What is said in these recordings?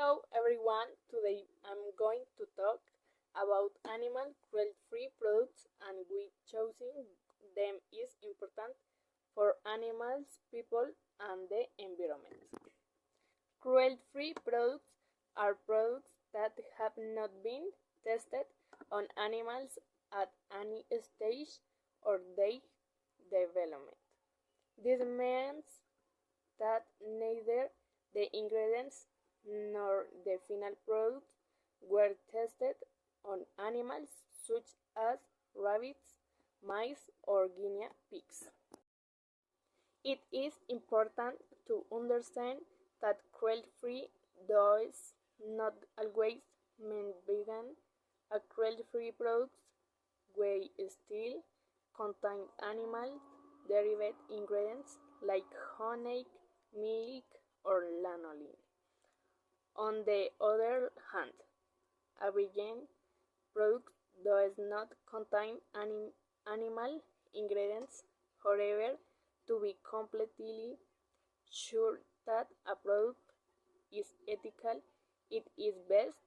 Hello everyone, today I'm going to talk about animal cruelty-free products and why choosing them is important for animals, people and the environment. Cruelty-free products are products that have not been tested on animals at any stage of their development. This means that neither the ingredients nor the final product were tested on animals such as rabbits, mice, or guinea pigs. It is important to understand that cruelty-free does not always mean vegan. A cruelty-free products will still contain animal-derived ingredients like honey, milk, or lanolin. On the other hand, a vegan product does not contain animal ingredients. However, to be completely sure that a product is ethical, it is best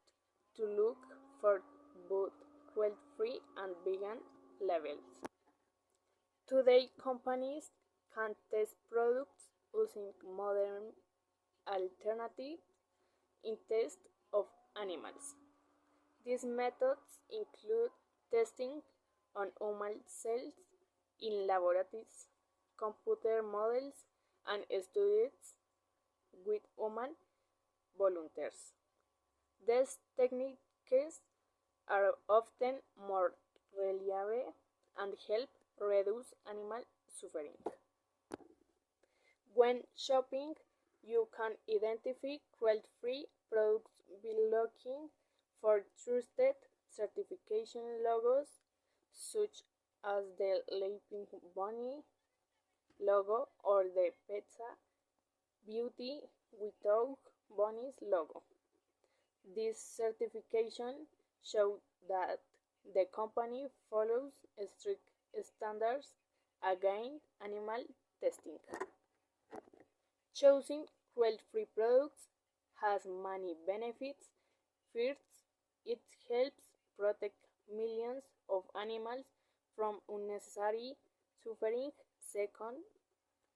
to look for both cruelty-free and vegan labels. Today, companies can test products using modern alternatives in tests of animals. These methods include testing on human cells in laboratories, computer models, and studies with human volunteers. These techniques are often more reliable and help reduce animal suffering. When shopping, you can identify cruelty-free products by looking for trusted certification logos such as the Leaping Bunny logo or the Pizza Beauty Without Bunnies logo. This certification shows that the company follows strict standards against animal testing. Choosing cruelty-free products has many benefits. First, it helps protect millions of animals from unnecessary suffering. Second,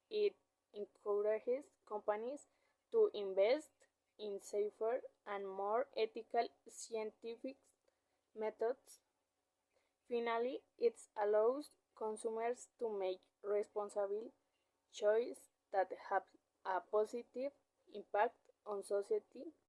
it encourages companies to invest in safer and more ethical scientific methods. Finally, it allows consumers to make responsible choices that have a positive impact on society